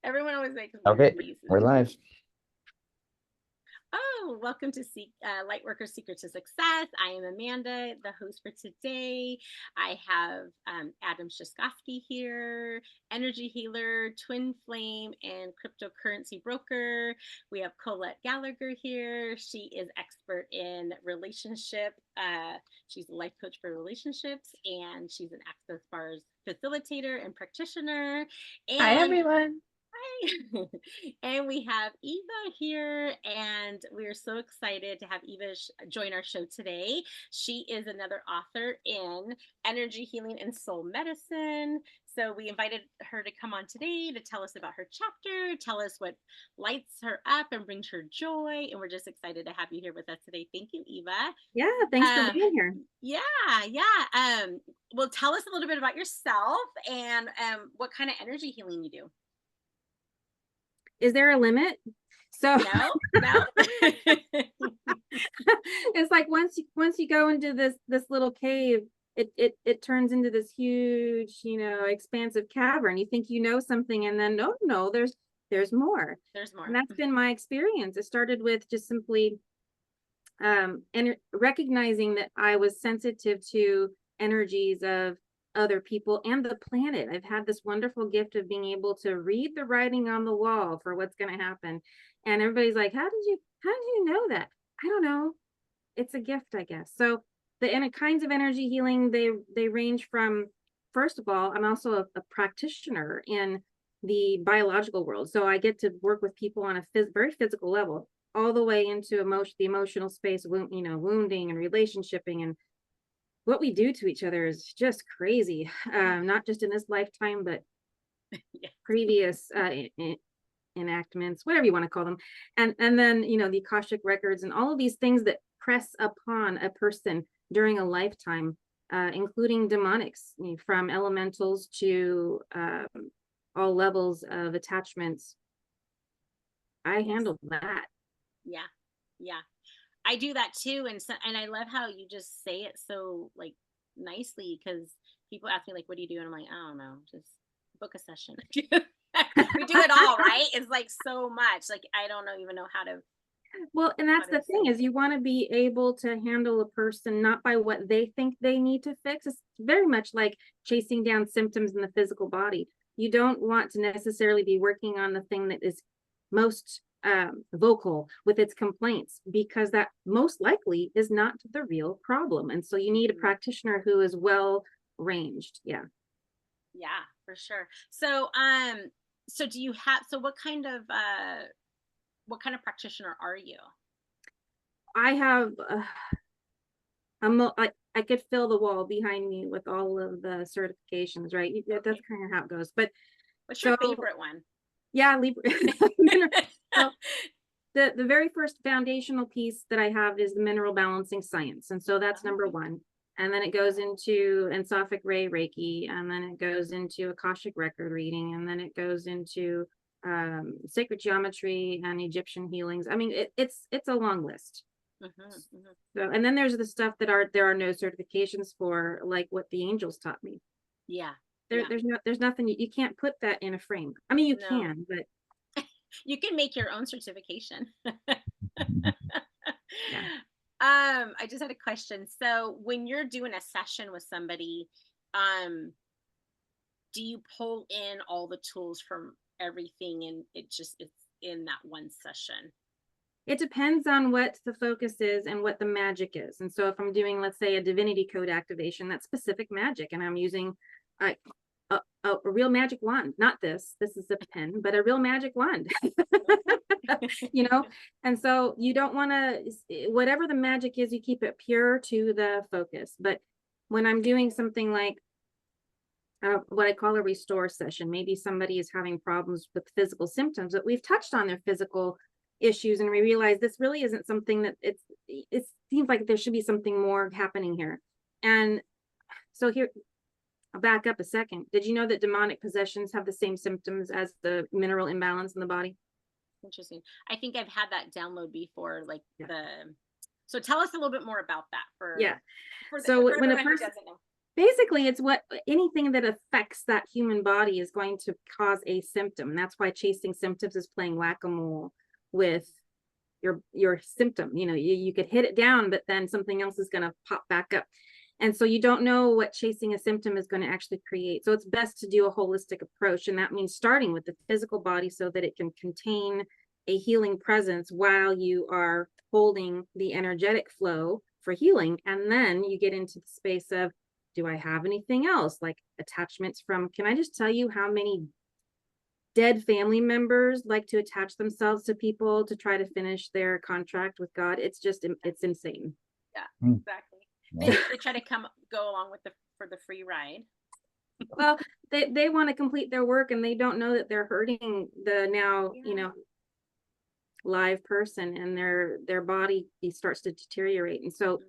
Everyone always makes weird Okay, faces. we're live. Oh, welcome to Lightworkers Secret to Success. I am Amanda, the host for today. I have Adam Shaskovsky here, energy healer, twin flame, and cryptocurrency broker. We have Colette Gallagher here. She is expert in relationship. She's a life coach for relationships, and she's an Access Bars facilitator and practitioner. Hi, And everyone. Hi. And we have Eva here, and we're so excited to have Eva join our show today. She is another author in energy healing and soul medicine. So we invited her to come on today to tell us about her chapter, tell us what lights her up and brings her joy. And we're just excited to have you here with us today. Thank you, Eva. Yeah, thanks for Um, being here. yeah. Well, tell us a little bit about yourself and what kind of energy healing you do. Is there a limit? So No. it's like once you go into this little cave, it turns into this huge, expansive cavern. You think you know something, and then no, there's more. There's more. And that's been my experience. It started with just simply and recognizing that I was sensitive to energies of other people and the planet. I've had this wonderful gift of being able to read the writing on the wall for what's going to happen. And everybody's like, how did you know that? I don't know. It's a gift, I guess. So the kinds of energy healing, they range from, first of all, I'm also a practitioner in the biological world. So I get to work with people on a very physical level, all the way into the emotional space, wounding and relationshiping, and what we do to each other is just crazy. Not just in this lifetime, but Yeah. previous enactments, whatever you want to call them. And then, the Akashic records and all of these things that press upon a person during a lifetime, including demonics, from elementals to all levels of attachments. I handle that. Yeah. I do that too, and I love how you just say it so like nicely, because people ask me like, "What do you do?" And I'm like, "I don't know, just book a session." We do it all, right? It's like so much. Like I don't even know how to. Well, and that's the thing, is you want to be able to handle a person not by what they think they need to fix. It's very much like chasing down symptoms in the physical body. You don't want to necessarily be working on the thing that is most vocal with its complaints, because that most likely is not the real problem. And so you need a practitioner who is well ranged. Yeah, for sure. So do you have, so what kind of practitioner are you? I have I could fill the wall behind me with all of the certifications, right? Okay. That's kind of how it goes. But what's your favorite one? Yeah, Libra. So the very first foundational piece that I have is the mineral balancing science. And so that's number one. And then it goes into Ensophic Ray Reiki, and then it goes into Akashic record reading, and then it goes into sacred geometry and Egyptian healings. I mean, it's a long list. So, and then there's the stuff that there are no certifications for, like what the angels taught me. There's nothing, you can't put that in a frame. I mean, you can, but you can make your own certification. Yeah. I just had a question. So when you're doing a session with somebody, do you pull in all the tools from everything, and it's in that one session? It depends on what the focus is and what the magic is. And so if I'm doing, let's say, a divinity code activation, that's specific magic, and I'm using a real magic wand, not this is a pen, but a real magic wand. And so you don't want to, whatever the magic is, you keep it pure to the focus. But when I'm doing something like what I call a restore session, maybe somebody is having problems with physical symptoms, but we've touched on their physical issues, and we realize this really isn't something that it seems like there should be something more happening here. And so here, I'll back up a second. Did you know that demonic possessions have the same symptoms as the mineral imbalance in the body? Interesting. I think I've had that download before, like so tell us a little bit more about that so when a person Basically, it's what anything that affects that human body is going to cause a symptom. That's why chasing symptoms is playing whack-a-mole with your symptom. You could hit it down, but then something else is going to pop back up. And so you don't know what chasing a symptom is going to actually create. So it's best to do a holistic approach. And that means starting with the physical body so that it can contain a healing presence while you are holding the energetic flow for healing. And then you get into the space of, do I have anything else, like attachments from, can I just tell you how many dead family members like to attach themselves to people to try to finish their contract with God? It's insane. Yeah, exactly. They try to go along with for the free ride. Well, they want to complete their work, and they don't know that they're hurting the now, live person, and their body starts to deteriorate. And so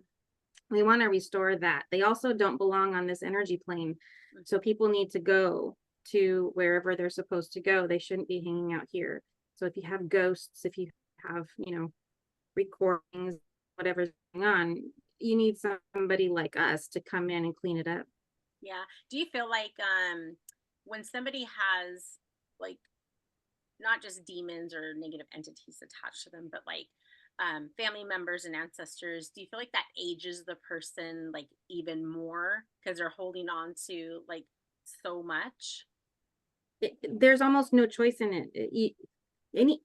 we want to restore that. They also don't belong on this energy plane. So people need to go to wherever they're supposed to go. They shouldn't be hanging out here. So if you have ghosts, if you have, recordings, whatever's going on, you need somebody like us to come in and clean it up. Yeah. Do you feel like when somebody has like not just demons or negative entities attached to them, but like family members and ancestors, do you feel like that ages the person like even more because they're holding on to like so much? There's almost no choice in it.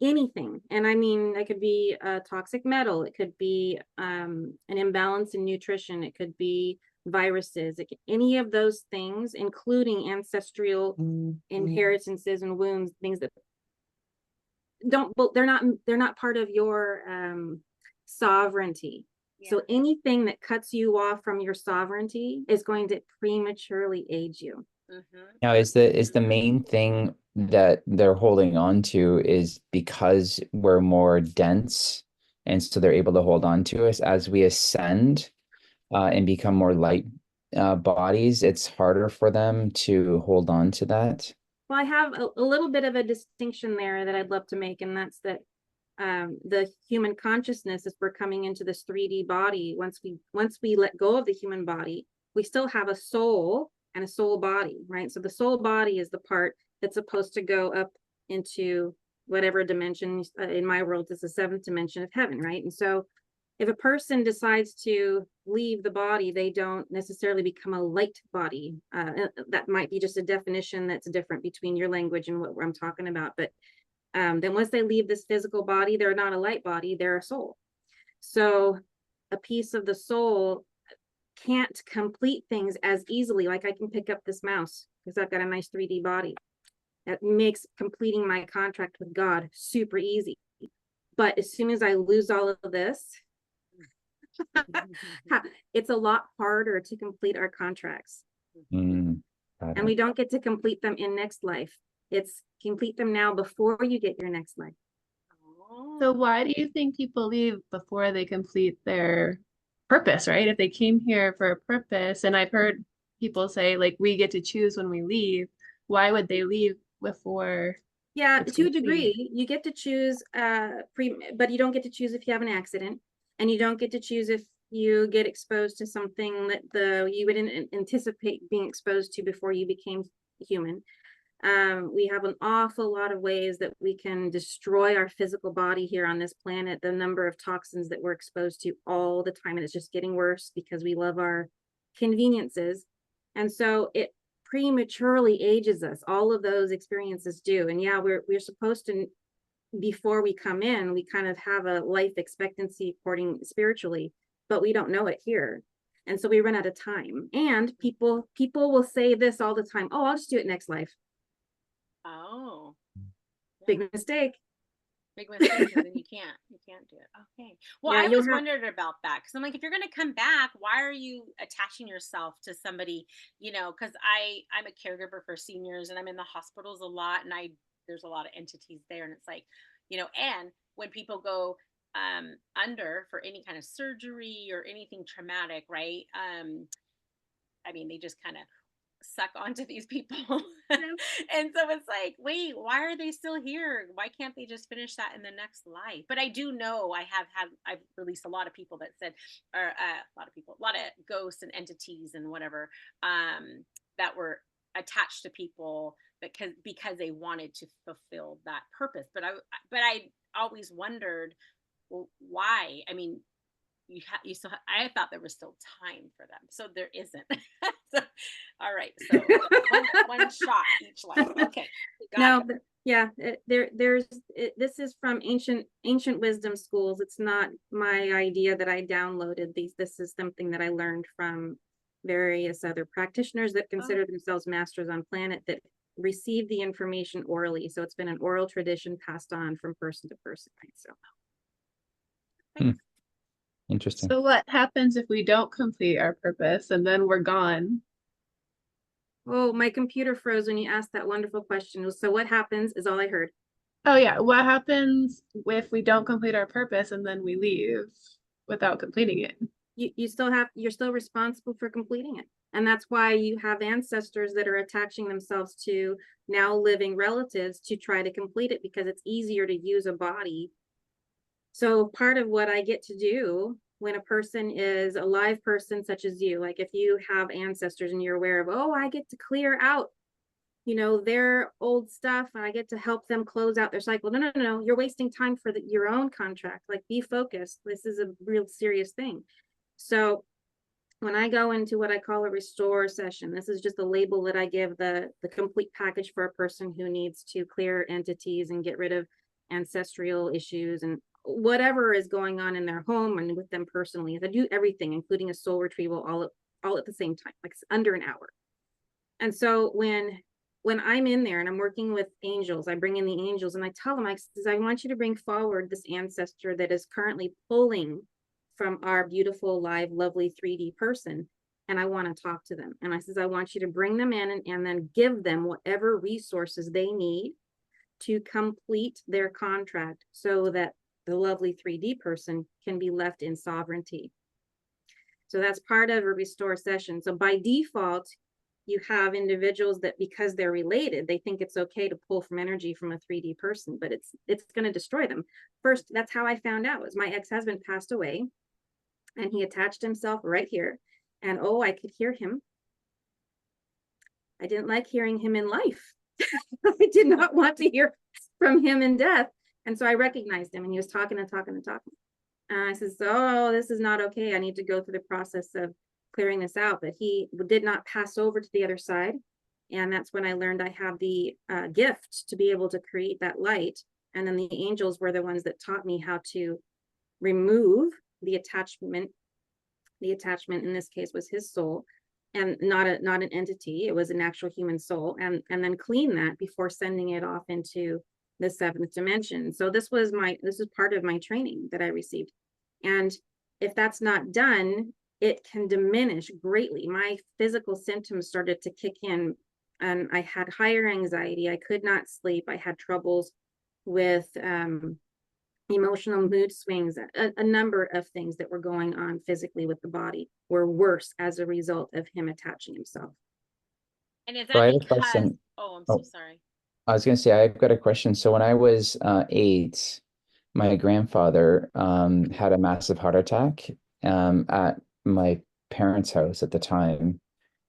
Anything. And I mean, it could be a toxic metal, it could be an imbalance in nutrition, it could be viruses, any of those things, including ancestral inheritances and wounds, things that they're not part of your sovereignty. Yeah. So anything that cuts you off from your sovereignty is going to prematurely age you. Now, is the main thing that they're holding on to is because we're more dense, and so they're able to hold on to us as we ascend and become more light bodies? It's harder for them to hold on to that. Well, I have a little bit of a distinction there that I'd love to make, and that's that the human consciousness, as we're coming into this 3D body, once we let go of the human body, we still have a soul and a soul body, right? So the soul body is the part that's supposed to go up into whatever dimension. In my world, is the 7th dimension of heaven, right? And so if a person decides to leave the body, they don't necessarily become a light body. That might be just a definition that's different between your language and what I'm talking about. But then once they leave this physical body, they're not a light body, they're a soul. So a piece of the soul can't complete things as easily. Like I can pick up this mouse because I've got a nice 3D body. That makes completing my contract with God super easy. But as soon as I lose all of this, it's a lot harder to complete our contracts. And we don't get to complete them in next life. It's complete them now before you get your next life. So why do you think people leave before they complete their purpose, right? If they came here for a purpose, and I've heard people say like we get to choose when we leave, why would they leave before? Yeah, to a degree, you get to choose but you don't get to choose if you have an accident, and you don't get to choose if you get exposed to something that you wouldn't anticipate being exposed to before you became human. We have an awful lot of ways that we can destroy our physical body here on this planet. The number of toxins that we're exposed to all the time, and it's just getting worse because we love our conveniences. And so it prematurely ages us. All of those experiences do. And yeah, we're supposed to, before we come in, we kind of have a life expectancy according spiritually, but we don't know it here. And so we run out of time. And people will say this all the time: oh, I'll just do it next life. Oh, yeah. Big mistake. Big mistake. And then you can't do it. Okay. Well, yeah, I always wondered about that, because I'm like, if you're going to come back, why are you attaching yourself to somebody? Because I'm a caregiver for seniors, and I'm in the hospitals a lot, and there's a lot of entities there, and it's like, and when people go under for any kind of surgery or anything traumatic, right? I mean, they just kind of suck onto these people. And so it's like, wait, why are they still here? Why can't they just finish that in the next life? But I do know I've released a lot of people that said, or a lot of ghosts and entities and whatever, that were attached to people because they wanted to fulfill that purpose. But I always wondered, well, why? I mean, I thought there was still time for them, so there isn't. So, all right, so one shot each life. Okay, got it. But yeah, this is from ancient wisdom schools. It's not my idea that I downloaded these. This is something that I learned from various other practitioners that consider themselves masters on planet, that receive the information orally. So it's been an oral tradition passed on from person to person. Right? So. Interesting. So what happens if we don't complete our purpose and then we're gone? Oh, my computer froze when you asked that wonderful question. So what happens is all I heard. Oh yeah, what happens if we don't complete our purpose and then we leave without completing it? You're still responsible for completing it. And that's why you have ancestors that are attaching themselves to now living relatives to try to complete it, because it's easier to use a body. So part of what I get to do when a person is a live person, such as you, like if you have ancestors and you're aware of, oh, I get to clear out, their old stuff, and I get to help them close out their cycle. No, you're wasting time for your own contract. Like, be focused. This is a real serious thing. So when I go into what I call a restore session, this is just a label that I give the complete package for a person who needs to clear entities and get rid of ancestral issues and whatever is going on in their home and with them personally. I do everything, including a soul retrieval, all at the same time, like under an hour. And so when I'm in there and I'm working with angels, I bring in the angels and I tell them, I want you to bring forward this ancestor that is currently pulling from our beautiful, live, lovely 3D person. And I want to talk to them. And I says, I want you to bring them in and then give them whatever resources they need to complete their contract so that the lovely 3D person can be left in sovereignty. So that's part of a restore session. So by default, you have individuals that, because they're related, they think it's okay to pull from energy from a 3D person, but it's going to destroy them. First, that's how I found out, was my ex-husband passed away and he attached himself right here. And I could hear him. I didn't like hearing him in life. I did not want to hear from him in death. And so I recognized him and he was talking and talking and talking. And I said, oh, this is not okay. I need to go through the process of clearing this out. But he did not pass over to the other side. And that's when I learned I have the gift to be able to create that light. And then the angels were the ones that taught me how to remove the attachment. The attachment in this case was his soul, and not an entity. It was an actual human soul, and then clean that before sending it off into the 7th dimension. So this is part of my training that I received. And if that's not done, it can diminish greatly. My physical symptoms started to kick in, and I had higher anxiety. I could not sleep. I had troubles with emotional mood swings. A number of things that were going on physically with the body were worse as a result of him attaching himself. And is So I that have a because, question. I'm so sorry. I was going to say, I've got a question. So when I was 8, my grandfather had a massive heart attack at my parents' house at the time.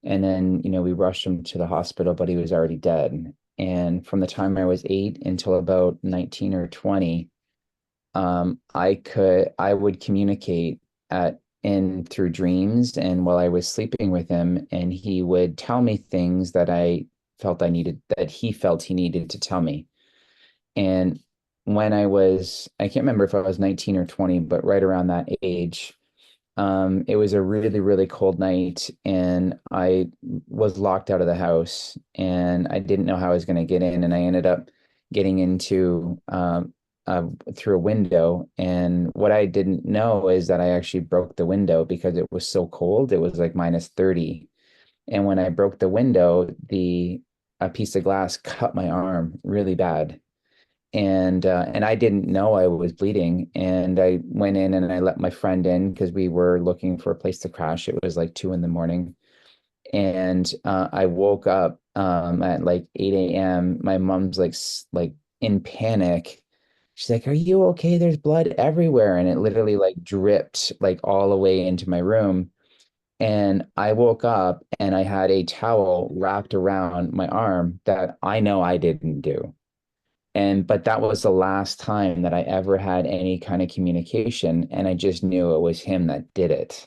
And then, we rushed him to the hospital, but he was already dead. And from the time I was 8 until about 19 or 20, I would communicate through dreams and while I was sleeping with him, and he would tell me things that he felt he needed to tell me. And when I can't remember if I was 19 or 20, but right around that age, it was a really, really cold night and I was locked out of the house and I didn't know how I was going to get in. And I ended up getting into, through a window. And what I didn't know is that I actually broke the window because it was so cold. It was like -30. And when I broke the window, a piece of glass cut my arm really bad. And I didn't know I was bleeding. And I went in and I let my friend in because we were looking for a place to crash. It was like 2 in the morning. And I woke up at like 8 a.m. My mom's like in panic. She's like, "Are you okay? There's blood everywhere." And it literally like dripped like all the way into my room. And I woke up and I had a towel wrapped around my arm that I know I didn't do. But that was the last time that I ever had any kind of communication. And I just knew it was him that did it.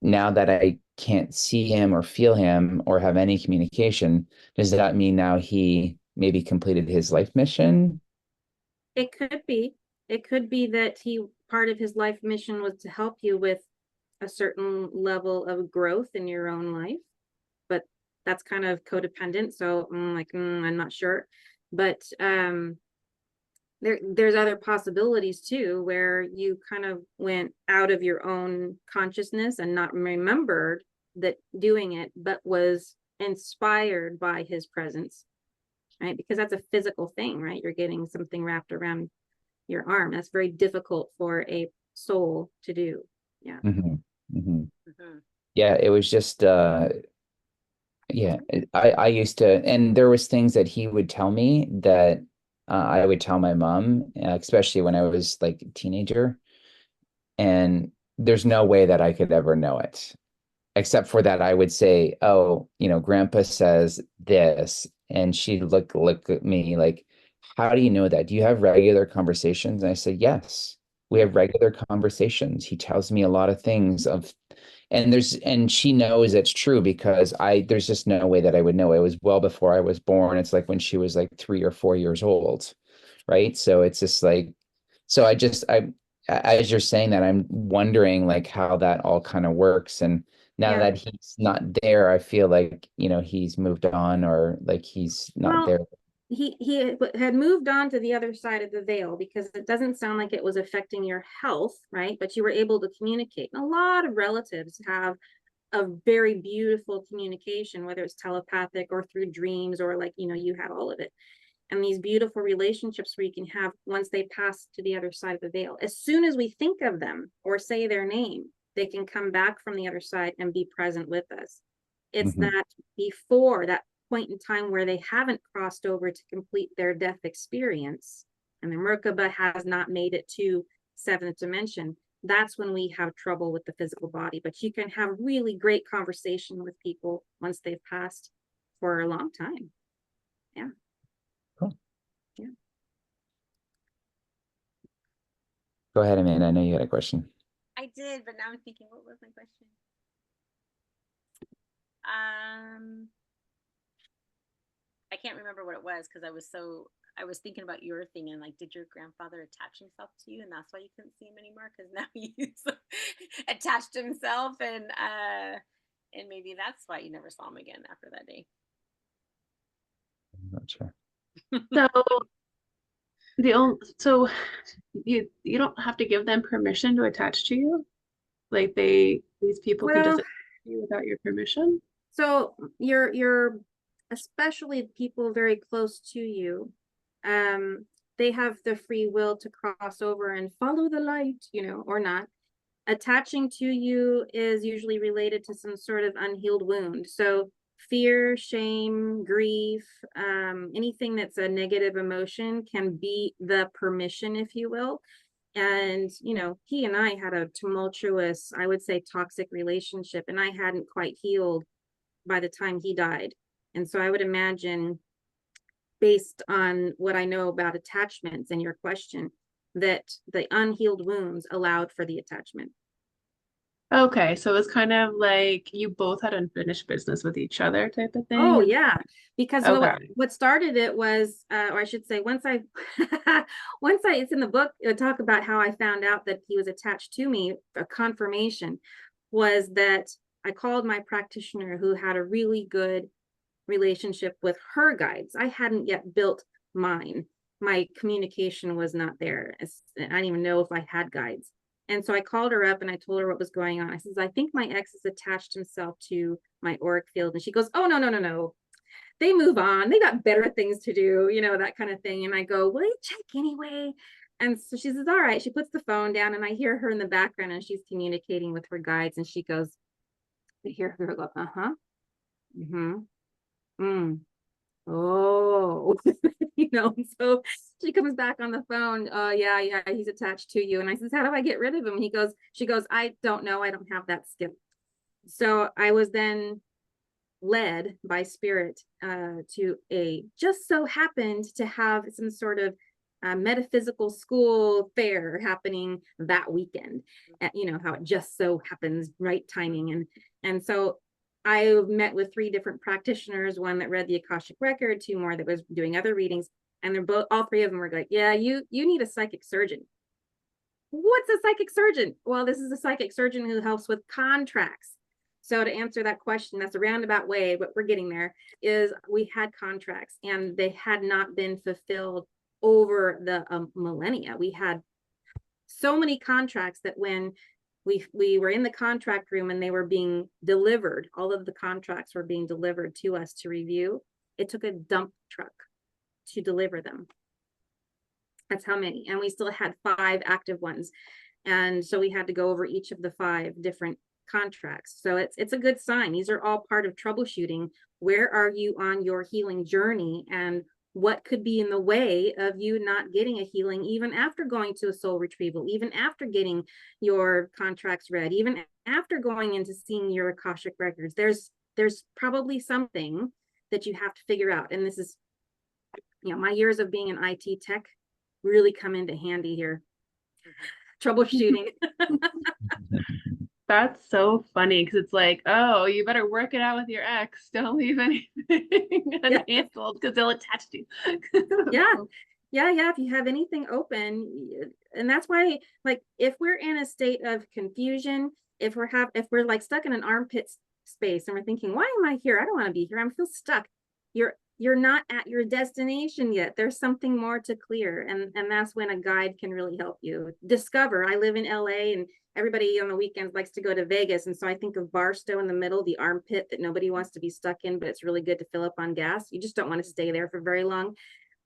Now that I can't see him or feel him or have any communication, does that mean now he maybe completed his life mission? It could be. It could be that part of his life mission was to help you with a certain level of growth in your own life, but that's kind of codependent. So I'm not sure, but there's other possibilities too, where you kind of went out of your own consciousness and not remembered that doing it, but was inspired by his presence, right? Because that's a physical thing, right? You're getting something wrapped around your arm. That's very difficult for a soul to do. Yeah. Mm-hmm. Mm-hmm. Mhm. Yeah, it was just yeah, I used to, and there was things that he would tell me that I would tell my mom, especially when I was like a teenager, and there's no way that I could ever know it, except for that I would say, "Oh, Grandpa says this," and she'd look at me like, "How do you know that? Do you have regular conversations?" And I said, "Yes, we have regular conversations. He tells me a lot of things of." And she knows it's true because there's just no way that I would know. It was well before I was born. It's like when she was like 3 or 4 years old, right? So it's just like, so as you're saying that, I'm wondering like how that all kind of works. And now Yeah. that he's not there, I feel like, he's moved on or like he's not Well, there. he had moved on to the other side of the veil, because it doesn't sound like it was affecting your health, right? But you were able to communicate. And a lot of relatives have a very beautiful communication, whether it's telepathic or through dreams, or like, you had all of it. And these beautiful relationships where you can have, once they pass to the other side of the veil, as soon as we think of them or say their name, they can come back from the other side and be present with us. It's Mhm. that before that point in time where they haven't crossed over to complete their death experience, and the Merkaba has not made it to seventh dimension, that's when we have trouble with the physical body. But you can have really great conversation with people once they've passed for a long time. Yeah. Cool. Yeah. Go ahead, Amanda. I know you had a question. I did, but now I'm thinking, what was my question? I can't remember what it was because I was thinking about your thing and like, did your grandfather attach himself to you and that's why you couldn't see him anymore? Because now he's attached himself and maybe that's why you never saw him again after that day. I'm not sure. So you don't have to give them permission to attach to you. Like these people can just Well, attach to you without your permission. so you're especially people very close to you, they have the free will to cross over and follow the light, or not. Attaching to you is usually related to some sort of unhealed wound. So fear, shame, grief, anything that's a negative emotion can be the permission, if you will. And he and I had a tumultuous, I would say, toxic relationship, and I hadn't quite healed by the time he died. And so I would imagine, based on what I know about attachments and your question, that the unhealed wounds allowed for the attachment. Okay, so it's kind of like you both had unfinished business with each other type of thing. Oh yeah, because Okay. what started it was, or I should say, once I it's in the book, talk about how I found out that he was attached to me. A confirmation was that I called my practitioner, who had a really good relationship with her guides. I hadn't yet built mine. My communication was not there. I didn't even know if I had guides. And so I called her up and I told her what was going on. I says, I think my ex has attached himself to my auric field. And she goes, oh, no. They move on. They got better things to do, that kind of thing. And I go, will you check anyway? And so she says, all right. She puts the phone down and I hear her in the background and she's communicating with her guides. And she goes, I hear her go, uh-huh. Mm-hmm. Mm. Oh, you know, so she comes back on the phone. Yeah, he's attached to you. And I says, how do I get rid of him? She goes, I don't know. I don't have that skill. So I was then led by spirit to just so happened to have some sort of metaphysical school fair happening that weekend. You know how it just so happens, right timing. And so I met with 3 different practitioners, one that read the Akashic record, 2 more that was doing other readings, and all 3 of them were like, yeah, you need a psychic surgeon. What's a psychic surgeon? Well, this is a psychic surgeon who helps with contracts. So to answer that question, that's a roundabout way, but we're getting there, is we had contracts and they had not been fulfilled over the millennia. We had so many contracts that when we were in the contract room and they were being delivered, all of the contracts were being delivered to us to review. It took a dump truck to deliver them. That's how many. And we still had 5 active ones. And so we had to go over each of the 5 different contracts. So it's a good sign. These are all part of troubleshooting. Where are you on your healing journey, and what could be in the way of you not getting a healing even after going to a soul retrieval, even after getting your contracts read, even after going into seeing your Akashic records? There's probably something that you have to figure out. And this is, you know, my years of being an IT tech really come into handy here. Troubleshooting. That's so funny because it's like, oh, you better work it out with your ex. Don't leave anything unhandled because they'll attach to you. Yeah. If you have anything open, and that's why, like, if we're in a state of confusion, if we're like stuck in an armpit space and we're thinking, why am I here? I don't want to be here. I feel stuck. You're not at your destination yet. There's something more to clear. And that's when a guide can really help you discover. I live in LA, and everybody on the weekends likes to go to Vegas. And so I think of Barstow in the middle, the armpit that nobody wants to be stuck in, but it's really good to fill up on gas. You just don't want to stay there for very long.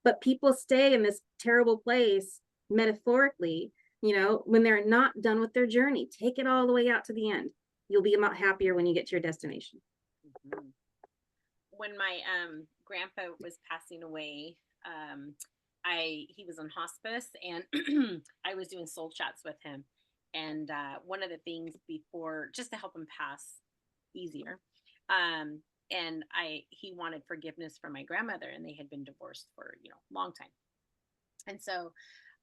But people stay in this terrible place, metaphorically, you know, when they're not done with their journey. Take it all the way out to the end. You'll be a lot happier when you get to your destination. Mm-hmm. When my grandpa was passing away, he was on hospice, and I was doing soul chats with him. And one of the things before, just to help him pass easier, and he wanted forgiveness from my grandmother, and they had been divorced for, you know, a long time. And so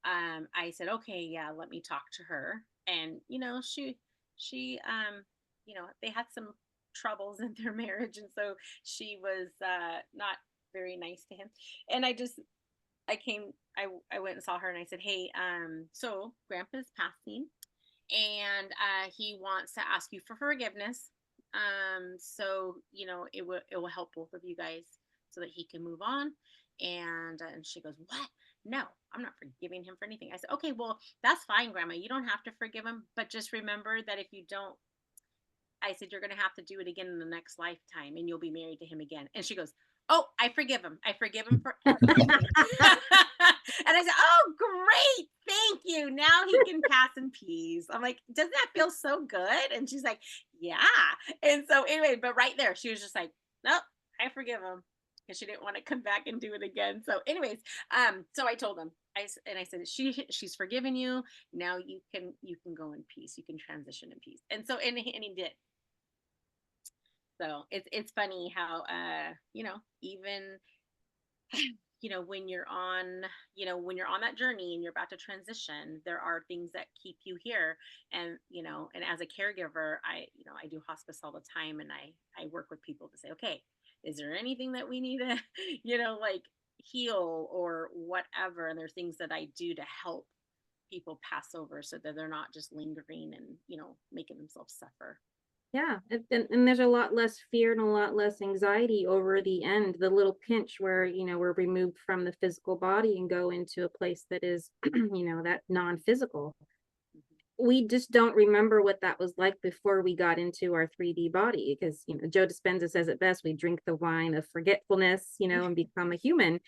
I said, okay, yeah, let me talk to her. And, you know, she you know, they had some troubles in their marriage, and so she was not very nice to him. And I went and saw her, and I said, hey, so grandpa's passing, and he wants to ask you for forgiveness. So, you know, it will help both of you guys so that he can move on. And she goes, what? No, I'm not forgiving him for anything. I said, okay, well, that's fine, Grandma. You don't have to forgive him, but just remember that if you don't, I said, you're going to have to do it again in the next lifetime, and you'll be married to him again. And she goes, oh, I forgive him. I forgive him for everything. And I said, oh, great. Thank you. Now he can pass in peace. I'm like, doesn't that feel so good? And she's like, yeah. And so anyway, but right there, she was just like, nope, I forgive him, because she didn't want to come back and do it again. So anyways, so I told him, I said, she's forgiven you. Now you can go in peace. You can transition in peace. And so, and he did. So it's funny how, you know, even, you know, when you're on that journey and you're about to transition, there are things that keep you here. And, you know, and as a caregiver, I do hospice all the time, and I work with people to say, okay, is there anything that we need to, you know, like heal or whatever? And there's things that I do to help people pass over so that they're not just lingering and, you know, making themselves suffer. Yeah, and there's a lot less fear and a lot less anxiety over the end, the little pinch where, you know, we're removed from the physical body and go into a place that is, you know, that non-physical. We just don't remember what that was like before we got into our 3D body, because, you know, Joe Dispenza says it best: we drink the wine of forgetfulness, you know, and become a human.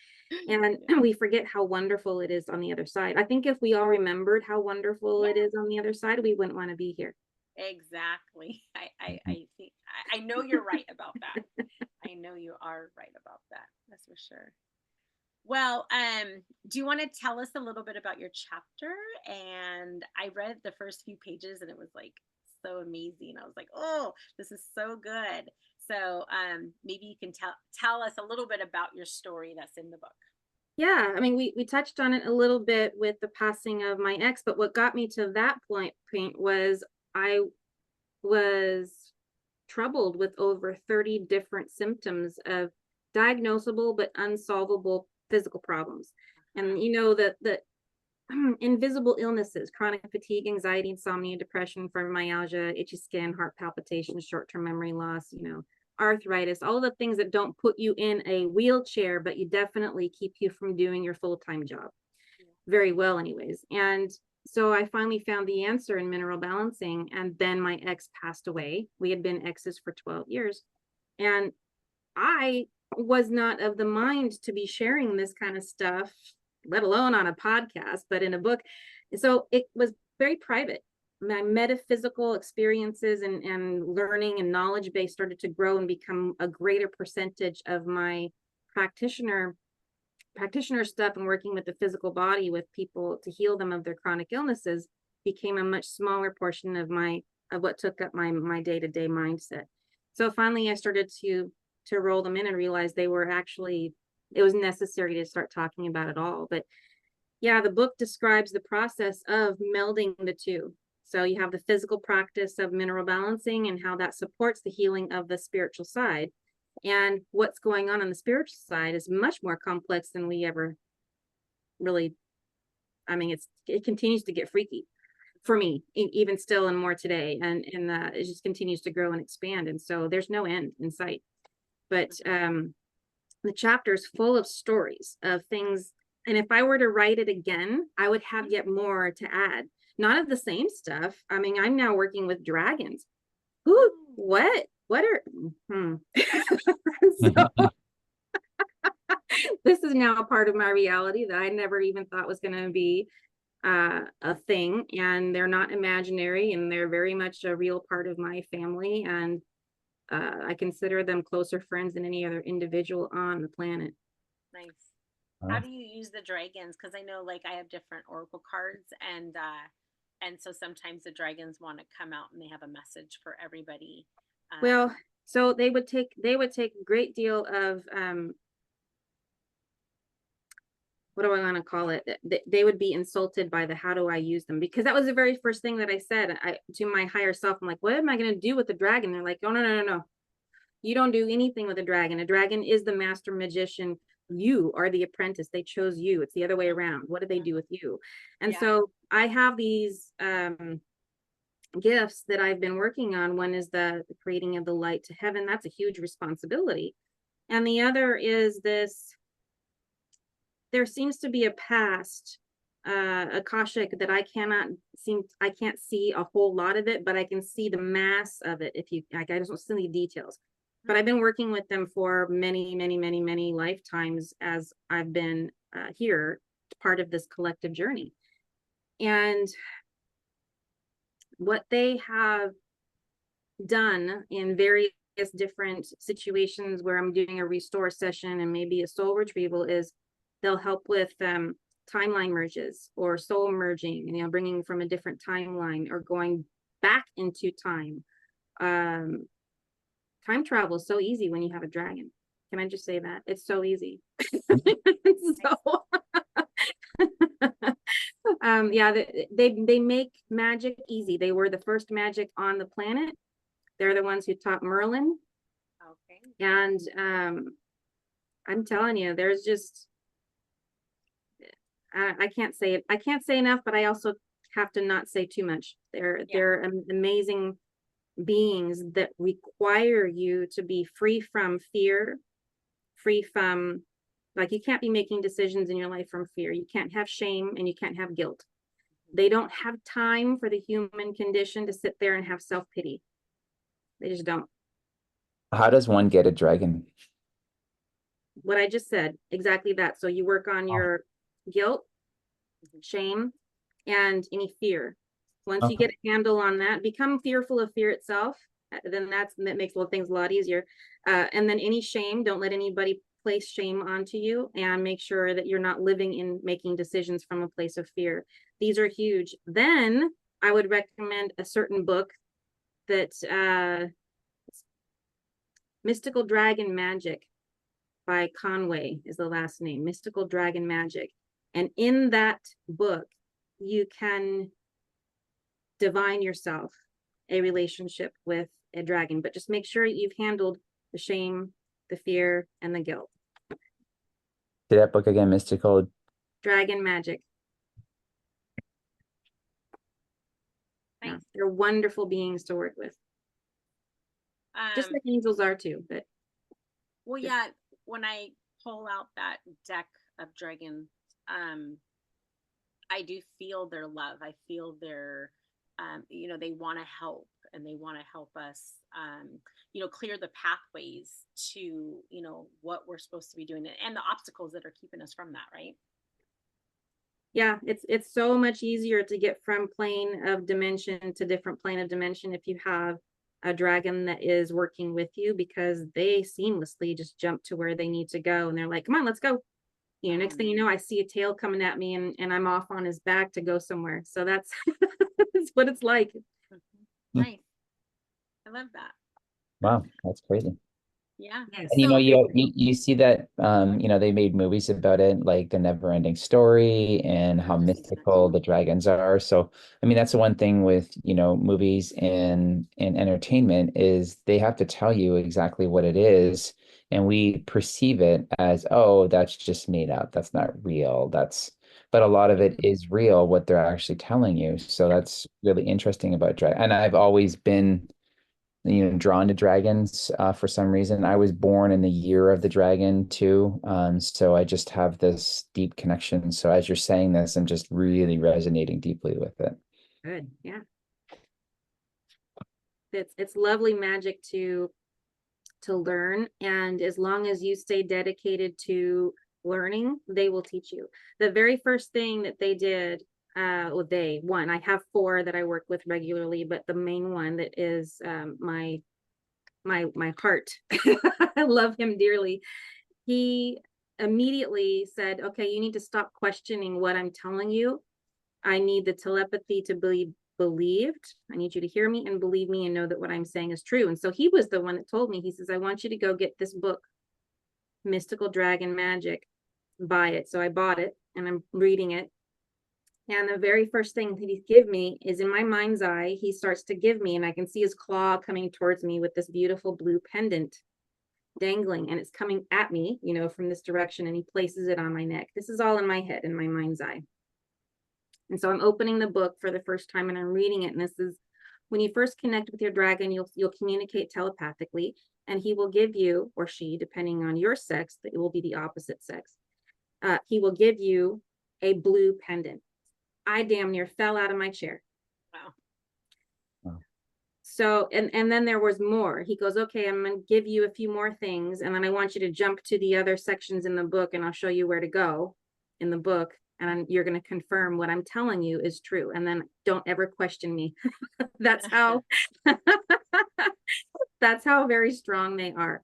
And we forget how wonderful it is on the other side. I think if we all remembered how wonderful it is on the other side, we wouldn't want to be here. Exactly. I know you're right about that. I know you are right about that. That's for sure. Well, do you want to tell us a little bit about your chapter? And I read the first few pages and it was like so amazing. I was like, oh, this is so good. So maybe you can tell us a little bit about your story that's in the book. Yeah, I mean, we touched on it a little bit with the passing of my ex, but what got me to that point was I was troubled with over 30 different symptoms of diagnosable but unsolvable physical problems. And you know that the invisible illnesses, chronic fatigue, anxiety, insomnia, depression, fibromyalgia, itchy skin, heart palpitations, short-term memory loss, you know, arthritis, all the things that don't put you in a wheelchair, but you definitely keep you from doing your full-time job very well anyways. And so I finally found the answer in mineral balancing, and then my ex passed away. We had been exes for 12 years. And I was not of the mind to be sharing this kind of stuff, let alone on a podcast, but in a book. So it was very private. My metaphysical experiences and learning and knowledge base started to grow and become a greater percentage of my practitioner stuff, and working with the physical body with people to heal them of their chronic illnesses became a much smaller portion of what took up my day-to-day mindset. So finally I started to roll them in and realize they were actually, it was necessary to start talking about it all. But yeah, the book describes the process of melding the two. So you have the physical practice of mineral balancing and how that supports the healing of the spiritual side. And what's going on the spiritual side is much more complex than we ever really, I mean, it continues to get freaky for me, even still and more today. And it just continues to grow and expand. And so there's no end in sight. But the chapter is full of stories of things. And if I were to write it again, I would have yet more to add. Not of the same stuff. I mean, I'm now working with dragons. Who, what are, so, this is now a part of my reality that I never even thought was going to be a thing. And they're not imaginary, and they're very much a real part of my family. And I consider them closer friends than any other individual on the planet. Nice. How do you use the dragons? Because I know, like, I have different oracle cards, and so sometimes the dragons want to come out and they have a message for everybody. Well, so they would take a great deal of what do I want to call it? They would be insulted by the how do I use them, because that was the very first thing that I said to my higher self. I'm like, what am I going to do with the dragon? They're like, oh, no. You don't do anything with a dragon. A dragon is the master magician. You are the apprentice. They chose you. It's the other way around. What did they do with you? And so I have these gifts that I've been working on. One is the creating of the light to heaven. That's a huge responsibility. And the other is this, there seems to be a past Akashic that I can't see a whole lot of it, but I can see the mass of it. If you like, I just don't see the details. But I've been working with them for many lifetimes as I've been here, part of this collective journey. And what they have done in various different situations where I'm doing a restore session and maybe a soul retrieval is they'll help with timeline merges or soul merging, you know, bringing from a different timeline or going back into time. Time travel is so easy when you have a dragon. Can I just say that? It's so easy. So, yeah, they make magic easy. They were the first magic on the planet. They're the ones who taught Merlin. Okay. And I'm telling you, there's just, I can't say it. I can't say enough, but I also have to not say too much. They're amazing beings that require you to be free from fear, free from, like, you can't be making decisions in your life from fear. You can't have shame and you can't have guilt. They don't have time for the human condition to sit there and have self-pity. They just don't. How does one get a dragon? What I just said, exactly that. So you work on your guilt, shame, and any fear. Once you get a handle on that, become fearful of fear itself, then that makes things a lot easier. And then any shame, don't let anybody place shame onto you, and make sure that you're not living in making decisions from a place of fear. These are huge. Then I would recommend a certain book that Mystical Dragon Magic by Conway is the last name, Mystical Dragon Magic. And in that book, you can divine yourself a relationship with a dragon, but just make sure you've handled the shame, the fear, and the guilt. Say that book again, Mystical Dragon Magic. Nice. Yeah, they're wonderful beings to work with. Just like angels are too, but well, yeah, when I pull out that deck of dragons, I do feel their love. I feel their they want to help, and they want to help us clear the pathways to what we're supposed to be doing, and the obstacles that are keeping us from that, right? Yeah, it's so much easier to get from plane of dimension to different plane of dimension if you have a dragon that is working with you, because they seamlessly just jump to where they need to go, and they're like, come on, let's go. Next thing you know, I see a tail coming at me, and I'm off on his back to go somewhere. So that's that's what it's like. Nice. I love that. Wow, that's crazy. Yeah. And you see that they made movies about it, like The Never Ending Story, and how mystical the dragons are. So I mean, that's the one thing with movies and entertainment, is they have to tell you exactly what it is, and we perceive it as, oh, that's just made up, that's not real. But a lot of it is real, what they're actually telling you. So that's really interesting about drag. And I've always been drawn to dragons for some reason. I was born in the year of the dragon too. So I just have this deep connection. So as you're saying this, I'm just really resonating deeply with it. Good. Yeah. It's lovely magic to learn. And as long as you stay dedicated to learning, they will teach you. The very first thing that they did, I have 4 that I work with regularly, but the main one that is my heart, I love him dearly. He immediately said, okay, you need to stop questioning what I'm telling you. I need the telepathy to be believed. I need you to hear me and believe me and know that what I'm saying is true. And so he was the one that told me, he says, I want you to go get this book, Mystical Dragon Magic, buy it. So I bought it and I'm reading it. And the very first thing that he give me is, in my mind's eye, he starts to give me, and I can see his claw coming towards me with this beautiful blue pendant dangling, and it's coming at me, from this direction, and he places it on my neck. This is all in my head, in my mind's eye. And so I'm opening the book for the first time and I'm reading it. And this is when you first connect with your dragon, you'll communicate telepathically, and he will give you, or she, depending on your sex, that it will be the opposite sex. He will give you a blue pendant. I damn near fell out of my chair. Wow. So, and then there was more. He goes, okay, I'm going to give you a few more things. And then I want you to jump to the other sections in the book, and I'll show you where to go in the book. And you're going to confirm what I'm telling you is true. And then don't ever question me. That's how, that's how very strong they are.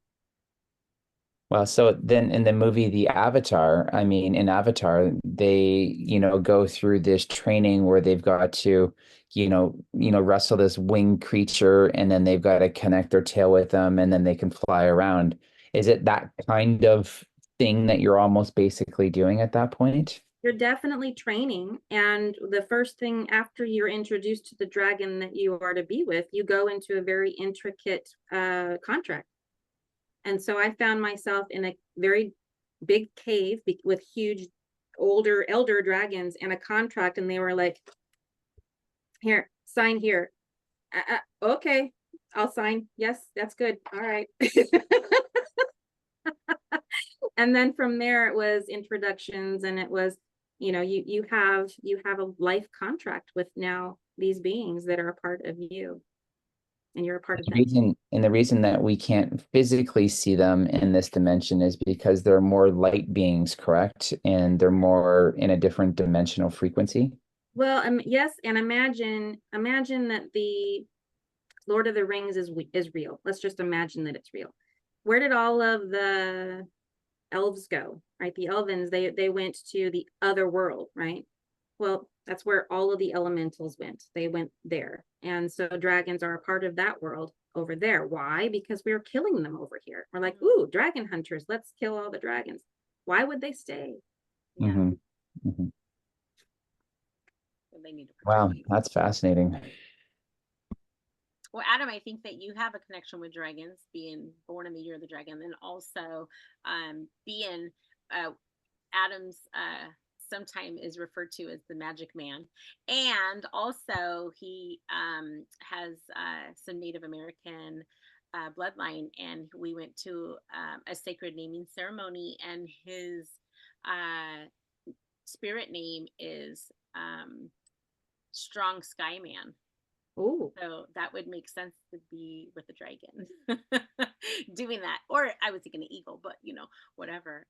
Well, so then in the movie The Avatar, I mean, in Avatar, they, go through this training where they've got to, wrestle this winged creature, and then they've got to connect their tail with them, and then they can fly around. Is it that kind of thing that you're almost basically doing at that point? You're definitely training. And the first thing after you're introduced to the dragon that you are to be with, you go into a very intricate contract. And so I found myself in a very big cave with huge elder dragons and a contract. And they were like, here, sign here. Okay, I'll sign. Yes, that's good. All right. And then from there, it was introductions, and it was, you have a life contract with now these beings that are a part of you. And you're a part of them. The reason that we can't physically see them in this dimension is because they're more light beings, correct? And they're more in a different dimensional frequency. Well, yes, and imagine that Lord of the Rings is real. Let's just imagine that it's real. Where did all of the elves go, right? The elvens, they went to the other world, right? Well, that's where all of the elementals went. They went there. And so dragons are a part of that world over there. Why? Because we were killing them over here. We're like, ooh, dragon hunters, let's kill all the dragons. Why would they stay? Yeah. Mm-hmm. They need to Wow, protect you. that's fascinating. Well, Adam, I think that you have a connection with dragons, being born in the year of the dragon, and also being Adam's sometime is referred to as the magic man, and also he has some Native American bloodline, and we went to a sacred naming ceremony, and his spirit name is Strong Sky Man. Oh, So that would make sense to be with the dragon doing that. Or I was thinking an eagle, but whatever.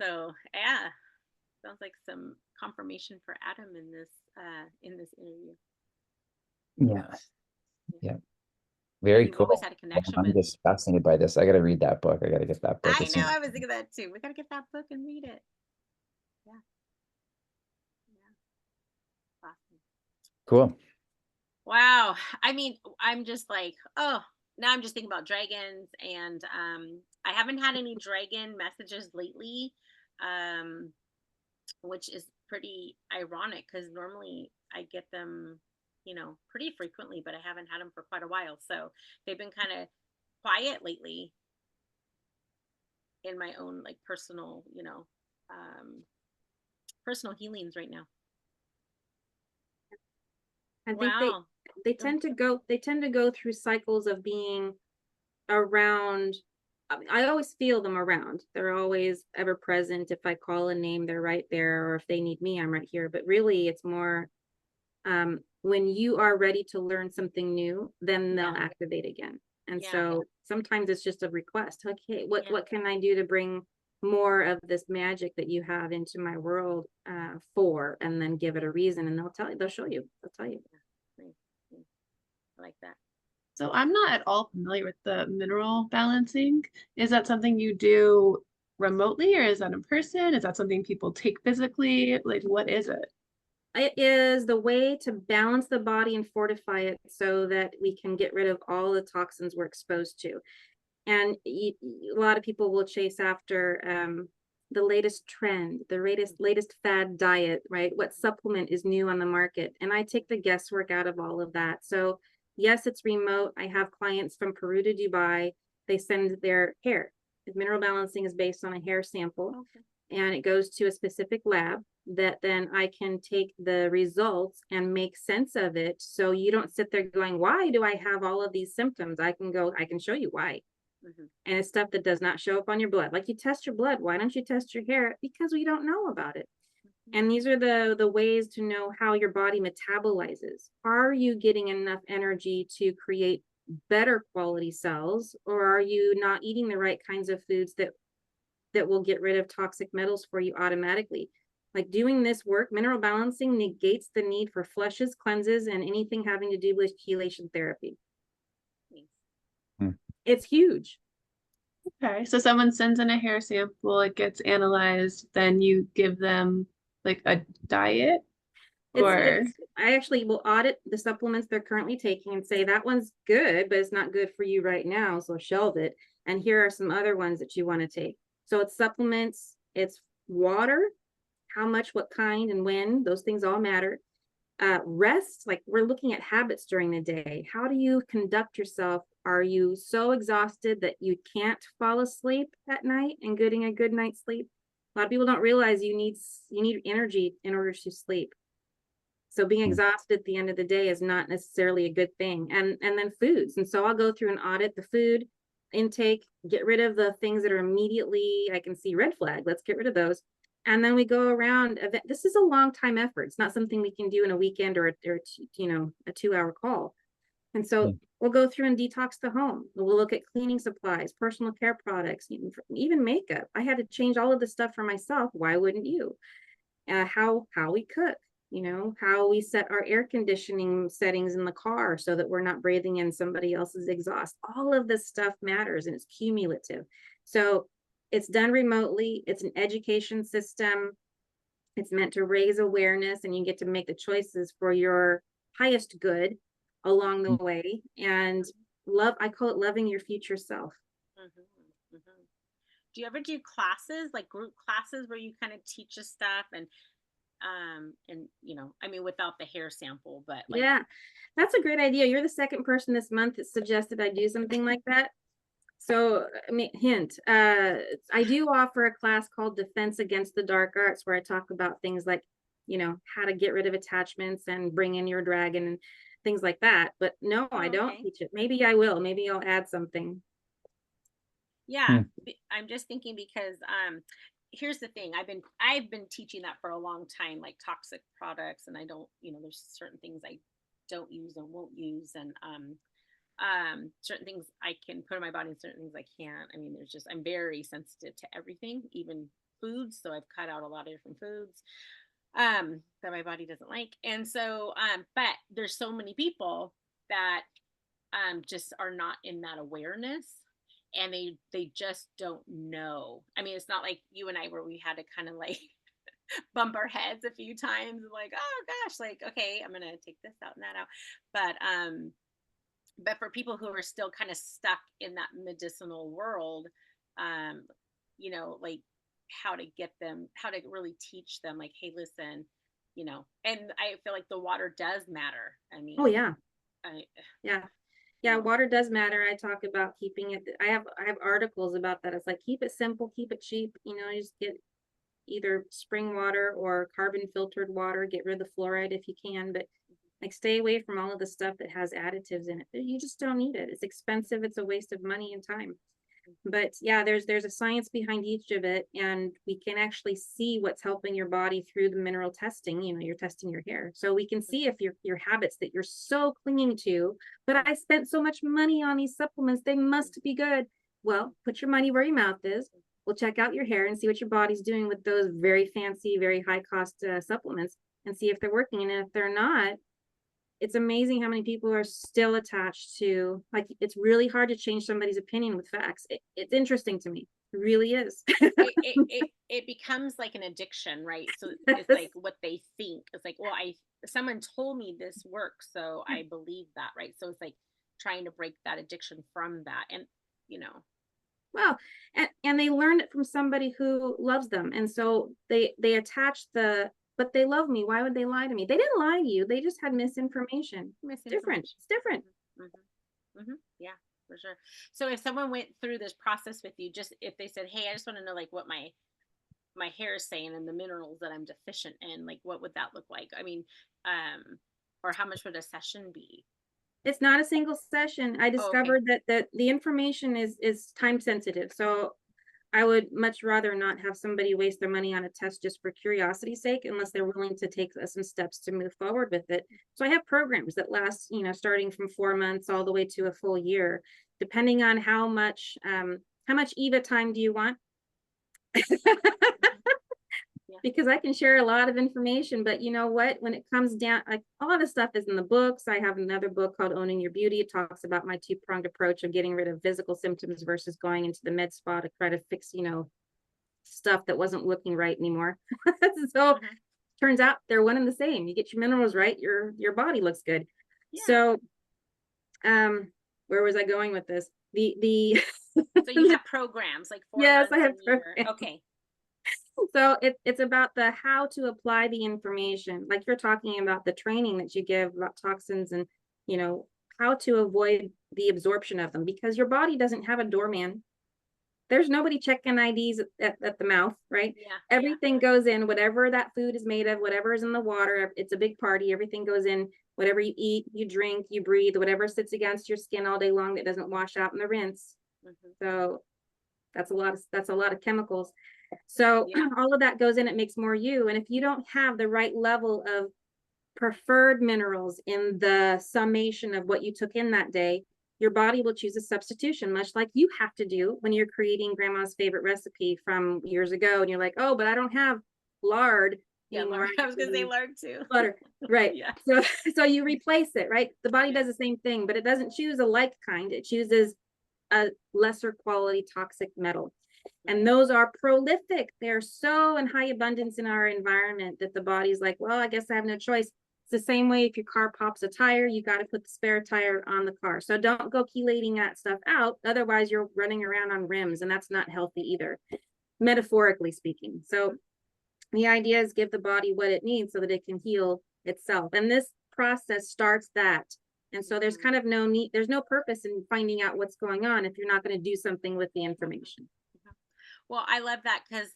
So yeah, sounds like some confirmation for Adam in this interview. Yeah. Very You've cool. always had a connection I'm with. just fascinated by this. I got to read that book. I got to get that book. I know. I was thinking that too. We got to get that book and read it. Yeah. Awesome. Cool. Wow. I mean, I'm just like, oh, now I'm just thinking about dragons, and I haven't had any dragon messages lately, which is pretty ironic because normally I get them, pretty frequently, but I haven't had them for quite a while. So they've been kind of quiet lately in my own like personal, personal healings right now. I think they tend to go through cycles of being around. I always feel them around. They're always ever present. If I call a name, they're right there, or if they need me, I'm right here. But really it's more when you are ready to learn something new, then they'll activate again. And so sometimes it's just a request. Okay, what can I do to bring more of this magic that you have into my world for, and then give it a reason, and they'll show you. They'll tell you. I like that. So I'm not at all familiar with the mineral balancing. Is that something you do remotely, or is that in person? Is that something people take physically? Like, what is it? It is the way to balance the body and fortify it so that we can get rid of all the toxins we're exposed to. And a lot of people will chase after the latest trend, the latest fad diet, right? What supplement is new on the market? And I take the guesswork out of all of that. So yes, it's remote. I have clients from Peru to Dubai. They send their hair. Mineral balancing is based on a hair sample, and it goes to a specific lab that then I can take the results and make sense of it. So you don't sit there going, why do I have all of these symptoms? I can show you why. And it's stuff that does not show up on your blood. Like you test your blood. Why don't you test your hair? Because we don't know about it. And these are the ways to know how your body metabolizes. Are you getting enough energy to create better quality cells, or are you not eating the right kinds of foods that will get rid of toxic metals for you automatically? Like doing this work, mineral balancing negates the need for flushes, cleanses, and anything having to do with chelation therapy. It's huge. Okay, so someone sends in a hair sample, it gets analyzed, then you give them like a diet, or I actually will audit the supplements they're currently taking and say that one's good, but it's not good for you right now, so shelve it. And here are some other ones that you want to take. So it's supplements, it's water, how much, what kind, and when. Those things all matter. Rest, like we're looking at habits during the day. How do you conduct yourself? Are you so exhausted that you can't fall asleep at night and getting a good night's sleep? A lot of people don't realize you need energy in order to sleep. So being exhausted at the end of the day is not necessarily a good thing. And then foods. And so I'll go through and audit the food intake, get rid of the things that are immediately, I can see red flag. Let's get rid of those. And then we go around. This is a long time effort. It's not something we can do in a weekend or a 2-hour call. And so we'll go through and detox the home. We'll look at cleaning supplies, personal care products, even makeup. I had to change all of this stuff for myself. Why wouldn't you? How we cook. how we set our air conditioning settings in the car so that we're not breathing in somebody else's exhaust. All of this stuff matters, and it's cumulative. So it's done remotely. It's an education system. It's meant to raise awareness, and you get to make the choices for your highest good along the way. And I call it loving your future self. Mm-hmm, mm-hmm. Do you ever do classes, like group classes, where you kind of teach us stuff and I mean, without the hair sample, but like, yeah, that's a great idea. You're the second person this month that suggested I do something like that. So, I mean, hint, I do offer a class called Defense Against the Dark Arts, where I talk about things like, how to get rid of attachments and bring in your dragon and things like that. But no, I don't teach it. Maybe I will. Maybe I'll add something. Yeah, I'm just thinking because here's the thing. I've been teaching that for a long time, like toxic products, and I don't, there's certain things I don't use and won't use, and certain things I can put in my body and certain things I can't. I mean, I'm very sensitive to everything, even foods. So I've cut out a lot of different foods that my body doesn't like. And so, but there's so many people that just are not in that awareness, and they just don't know. I mean, it's not like you and I, where we had to kind of like bump our heads a few times, like, oh gosh, like, okay, I'm gonna take this out and that out. But for people who are still kind of stuck in that medicinal world, like how to really teach them, like, hey, listen, and I feel like the water does matter. I mean, oh yeah, yeah, water does matter. I talk about keeping it. I have articles about that. It's like, keep it simple, keep it cheap. Just get either spring water or carbon filtered water. Get rid of the fluoride if you can, but like, stay away from all of the stuff that has additives in it. You just don't need it. It's expensive. It's a waste of money and time. But yeah, there's a science behind each of it, and we can actually see what's helping your body through the mineral testing. You're testing your hair, so we can see if your habits that you're so clinging to. But I spent so much money on these supplements; they must be good. Well, put your money where your mouth is. We'll check out your hair and see what your body's doing with those very fancy, very high cost supplements, and see if they're working. And if they're not, it's amazing how many people are still attached to, like, it's really hard to change somebody's opinion with facts. It's interesting to me. It really is. it becomes like an addiction, right? So it's like what they think. It's like, well, someone told me this works, so I believe that, right? So it's like trying to break that addiction from that. And, well, and they learned it from somebody who loves them. And so they attach but they love me. Why would they lie to me? They didn't lie to you. They just had misinformation. Different. It's different. Mm-hmm. Mm-hmm. Yeah, for sure. So if someone went through this process with you, just if they said, hey, I just want to know like what my hair is saying and the minerals that I'm deficient in, like, what would that look like? I mean, or how much would a session be? It's not a single session. I discovered that the information is time sensitive. So I would much rather not have somebody waste their money on a test just for curiosity's sake, unless they're willing to take some steps to move forward with it. So I have programs that last, starting from 4 months all the way to a full year, depending on how much Eva time do you want? Because I can share a lot of information, but you know what, when it comes down, like, a lot of stuff is in the books. I have another book called Owning Your Beauty. It talks about my two-pronged approach of getting rid of physical symptoms versus going into the med spa to try to fix, stuff that wasn't looking right anymore. So turns out they're one and the same. You get your minerals right, your body looks good. Yeah. So where was I going with this? The So you have programs like 4 yes, months I have programs. Okay. So it's about the how to apply the information, like you're talking about the training that you give about toxins and, how to avoid the absorption of them, because your body doesn't have a doorman. There's nobody checking IDs at the mouth, right? Yeah, everything goes in, whatever that food is made of, whatever is in the water. It's a big party. Everything goes in, whatever you eat, you drink, you breathe, whatever sits against your skin all day long that doesn't wash out in the rinse. So that's a lot of chemicals. So all of that goes in, it makes more you. And if you don't have the right level of preferred minerals in the summation of what you took in that day, your body will choose a substitution, much like you have to do when you're creating grandma's favorite recipe from years ago. And you're like, oh, but I don't have lard, anymore. I was gonna say lard too. Butter, right? Yeah. So you replace it, right? The body does the same thing, but it doesn't choose a like kind. It chooses a lesser quality toxic metal. And those are prolific. They're so in high abundance in our environment that the body's like, well, I guess I have no choice. It's the same way if your car pops a tire, you got to put the spare tire on the car. So don't go chelating that stuff out. Otherwise, you're running around on rims, and that's not healthy either, metaphorically speaking. So the idea is give the body what it needs so that it can heal itself. And this process starts that. And so there's kind of no need, there's no purpose in finding out what's going on if you're not going to do something with the information. Well, I love that because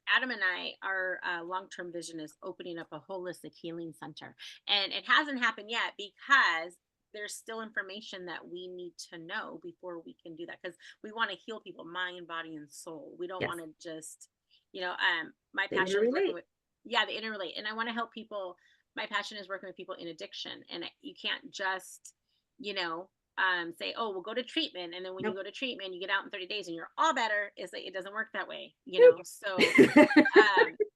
Adam and I, our long-term vision is opening up a holistic healing center. And it hasn't happened yet because there's still information that we need to know before we can do that. Because we want to heal people, mind, body, and soul. We don't want to just, my passion is working with, the interrelate. And I want to help people. My passion is working with people in addiction. And you can't just, say, oh, we'll go to treatment. And then when you go to treatment, you get out in 30 days and you're all better. It's like, it doesn't work that way, So,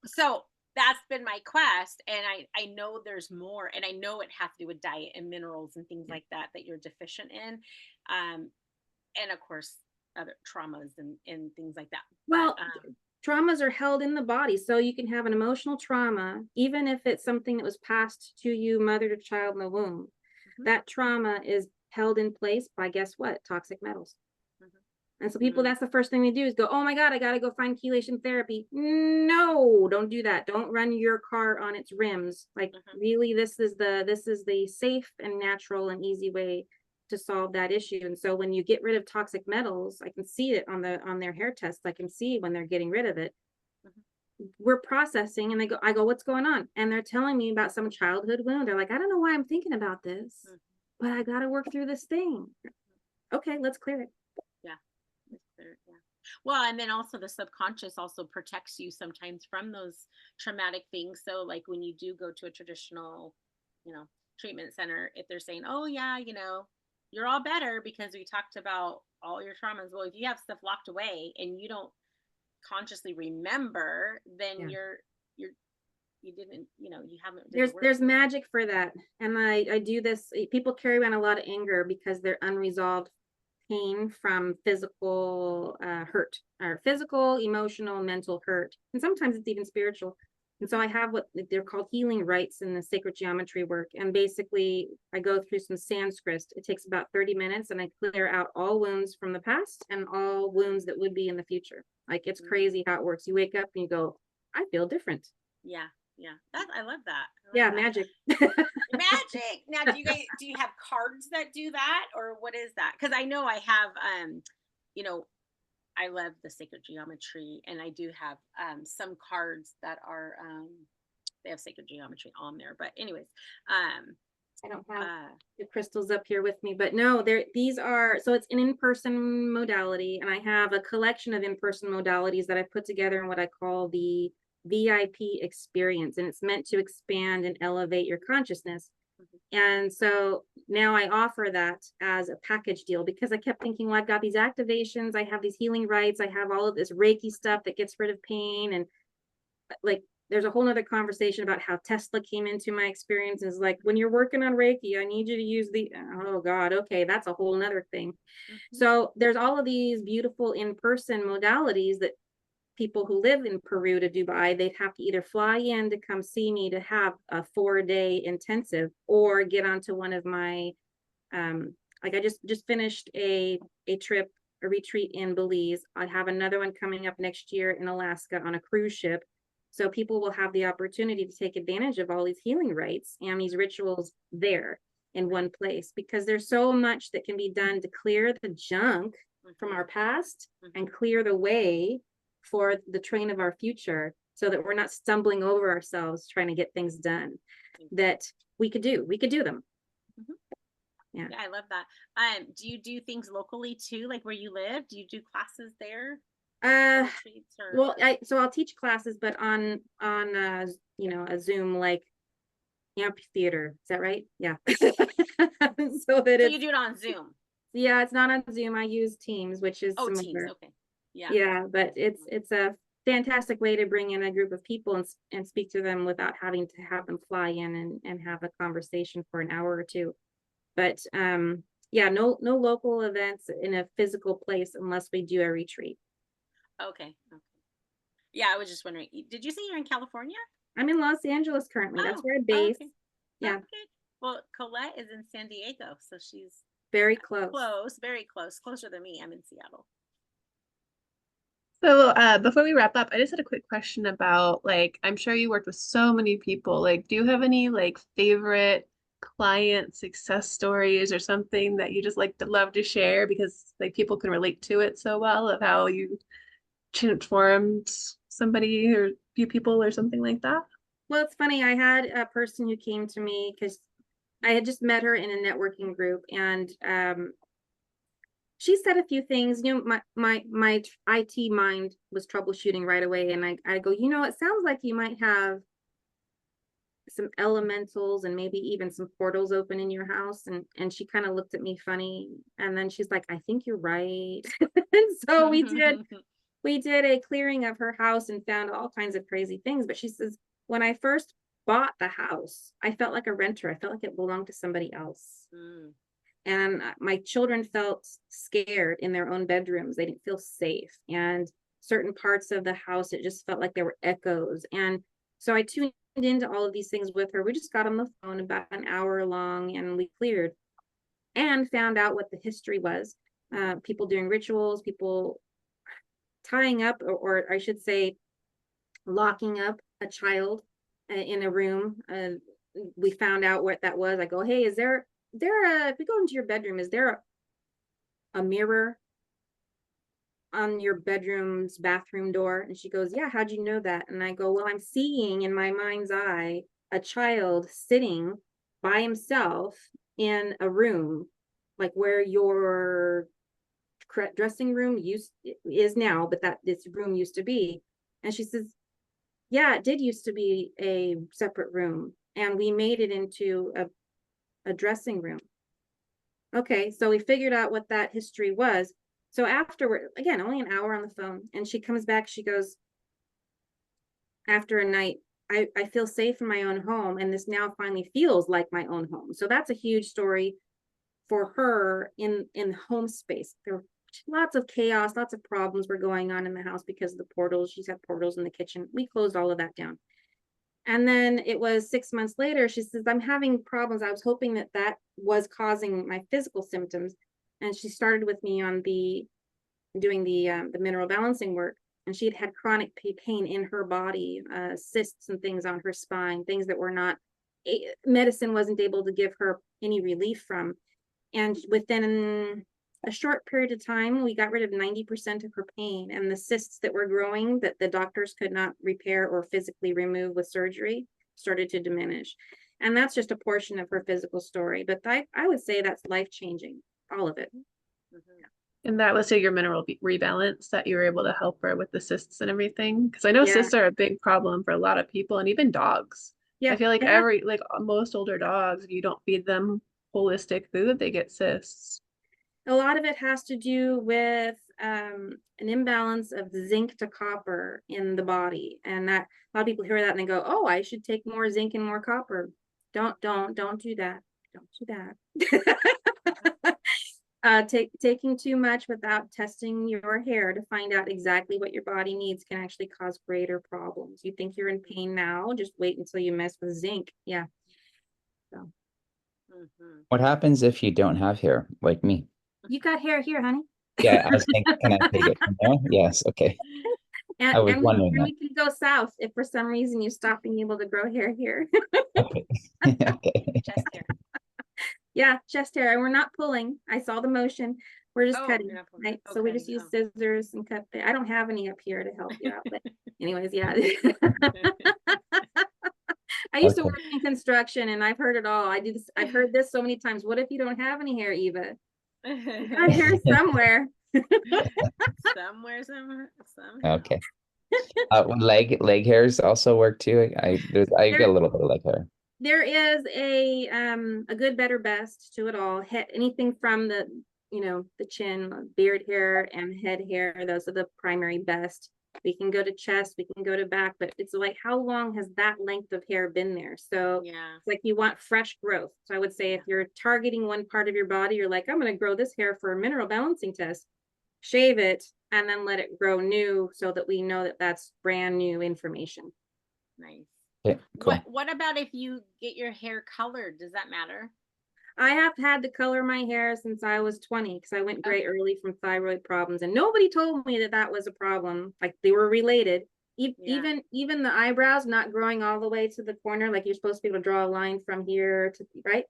so that's been my quest. And I know there's more, and I know it has to do with diet and minerals and things like that you're deficient in. And of course, other traumas and things like that. Well, traumas are held in the body. So you can have an emotional trauma, even if it's something that was passed to you, mother to child in the womb. That trauma is held in place by, guess what? Toxic metals. And so people, that's the first thing they do is go, oh my God, I got to go find chelation therapy. No, don't do that. Don't run your car on its rims. Like really, this is the safe and natural and easy way to solve that issue. And so when you get rid of toxic metals, I can see it on their hair tests. I can see when they're getting rid of it. We're processing, and I go, what's going on? And they're telling me about some childhood wound. They're like, I don't know why I'm thinking about this, but I got to work through this thing. Okay, let's clear it. Well, and then also the subconscious also protects you sometimes from those traumatic things. So like when you do go to a traditional, treatment center, if they're saying, oh yeah, you're all better because we talked about all your traumas. Well, if you have stuff locked away and you don't consciously remember, then you didn't, you haven't. There's magic for that. And I do this. People carry around a lot of anger because they're unresolved pain from physical hurt, or physical, emotional, mental hurt. And sometimes it's even spiritual. And so I have what they're called healing rites in the sacred geometry work. And basically I go through some Sanskrit. It takes about 30 minutes and I clear out all wounds from the past and all wounds that would be in the future. Like, it's crazy how it works. You wake up and you go, I feel different. Yeah. I love that. Magic. Magic. Now, do you have cards that do that, or what is that? Because I know I have, I love the sacred geometry, and I do have some cards that are they have sacred geometry on there. But anyways, I don't have the crystals up here with me, but no, these are, so it's an in-person modality, and I have a collection of in-person modalities that I put together in what I call the VIP experience, and it's meant to expand and elevate your consciousness. And so now I offer that as a package deal because I kept thinking, well, I've got these activations, I have these healing rites, I have all of this Reiki stuff that gets rid of pain. And like, there's a whole nother conversation about how Tesla came into my experience. Is like, when you're working on Reiki, I need you to use oh God, okay, that's a whole nother thing. So there's all of these beautiful in-person modalities that people who live in Peru to Dubai, they'd have to either fly in to come see me to have a 4-day intensive, or get onto one of my, like I just finished a retreat in Belize. I have another one coming up next year in Alaska on a cruise ship. So people will have the opportunity to take advantage of all these healing rites and these rituals there in one place, because there's so much that can be done to clear the junk from our past and clear the way for the train of our future, so that we're not stumbling over ourselves trying to get things done that we could do them. Yeah, I love that. Do you do things locally too, like where you live? Do you do classes there? Well, I'll teach classes, but on a Zoom, like amphitheater. Is that right? Yeah. So you do it on Zoom. Yeah, it's not on Zoom. I use Teams, which is similar. Teams. Okay. Yeah, but it's a fantastic way to bring in a group of people and speak to them without having to have them fly in and have a conversation for an hour or two. But yeah, no local events in a physical place unless we do a retreat. Okay. Yeah, I was just wondering, did you say you're in California? I'm in Los Angeles currently. That's where I base. Okay. Yeah. Okay. Well, Colette is in San Diego, so she's very close. Very close, closer than me. I'm in Seattle. So before we wrap up, I just had a quick question about, like, I'm sure you worked with so many people. Like, do you have any like favorite client success stories or something that you just like to love to share because like people can relate to it so well, of how you transformed somebody or few people or something like that? Well, it's funny. I had a person who came to me because I had just met her in a networking group, and she said a few things. You know, my IT mind was troubleshooting right away, and I go, you know, it sounds like you might have some elementals and maybe even some portals open in your house. And she kind of looked at me funny, and then she's like, I think you're right. And so we did a clearing of her house and found all kinds of crazy things. But she says, when I first bought the house, I felt like a renter. I felt like it belonged to somebody else. And my children felt scared in their own bedrooms. They didn't feel safe. And certain parts of the house, it just felt like there were echoes. And so I tuned into all of these things with her. We just got on the phone about an hour long, and we cleared and found out what the history was. People doing rituals, people tying up, or I should say, locking up a child in a room. We found out what that was. I go, hey, is there if we go into your bedroom, is there a mirror on your bedroom's bathroom door? And she goes, yeah, how'd you know that? And I go, well, I'm seeing in my mind's eye a child sitting by himself in a room, like where your dressing room is now, but that this room used to be. And she says, yeah, it did used to be a separate room, and we made it into a dressing room. Okay, so we figured out what that history was. So afterward, again, only an hour on the phone, and she comes back, she goes, after a night, I feel safe in my own home, and this now finally feels like my own home. So that's a huge story for her in home space. There were lots of chaos, lots of problems were going on in the house because of the portals. She's had portals in the kitchen. We closed all of that down. And then it was 6 months later, she says, I'm having problems. I was hoping that was causing my physical symptoms. And she started with me on doing the mineral balancing work. And she had chronic pain in her body, cysts and things on her spine, things that were not, medicine wasn't able to give her any relief from. And within a short period of time, we got rid of 90% of her pain, and the cysts that were growing that the doctors could not repair or physically remove with surgery started to diminish. And that's just a portion of her physical story. But I would say that's life-changing, all of it. And that was your mineral rebalance that you were able to help her with the cysts and everything? Because I know cysts are a big problem for a lot of people, and even dogs. I feel like most older dogs, if you don't feed them holistic food, they get cysts. A lot of it has to do with an imbalance of zinc to copper in the body. And that a lot of people hear that and they go, oh, I should take more zinc and more copper. Don't do that. Don't do that. Taking too much without testing your hair to find out exactly what your body needs can actually cause greater problems. You think you're in pain now, just wait until you mess with zinc. Yeah. So. What happens if you don't have hair, like me? You got hair here, honey. Yeah, I was thinking, can I take it from there? Yes, okay. And, I was wondering that. we can go south if for some reason you stop being able to grow hair here. Okay. Okay. Chest hair. Yeah, chest hair. And we're not pulling. I saw the motion. We're just cutting. Right? So we just use scissors and cut. I don't have any up here to help you out. But anyways, yeah. I used to work in construction, and I've heard it all. I've heard this so many times. What if you don't have any hair, Eva? You got hair somewhere. Somehow. Okay. Leg hairs also work too. I get a little bit of leg hair. There is a good, better, best to it all. Anything from the chin, beard hair, and head hair. Those are the primary best. we can go to chest, we can go to back, but it's like, how long has that length of hair been there? So Yeah. it's like you want fresh growth. So I would say if you're targeting one part of your body, you're like, I'm going to grow this hair for a mineral balancing test, shave it, and then let it grow new so that we know that that's brand new information. Nice. Yeah, cool. What about if you get your hair colored? Does that matter? I have had to color my hair since I was 20 because I went gray early from thyroid problems, and nobody told me that that was a problem. Like they were related. Even the eyebrows not growing all the way to the corner, like you're supposed to be able to draw a line from here to right.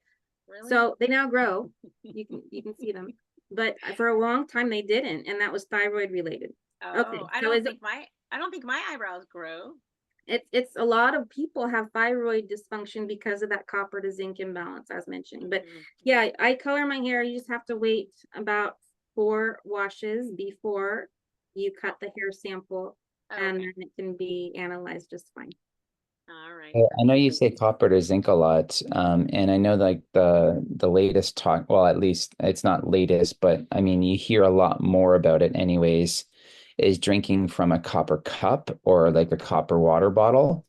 Really? So they now grow. You can see them, but for a long time they didn't, and that was thyroid related. Oh, Okay, I so don't think my eyebrows grow. it's a lot of people have thyroid dysfunction because of that copper to zinc imbalance I was mentioning. But yeah, I color my hair. You just have to wait about 4 washes before you cut the hair sample, and then it can be analyzed just fine. All right. I know you say copper to zinc a lot, and I know like the latest talk, well, at least it's not latest, but I mean you hear a lot more about it anyways, is drinking from a copper cup or like a copper water bottle.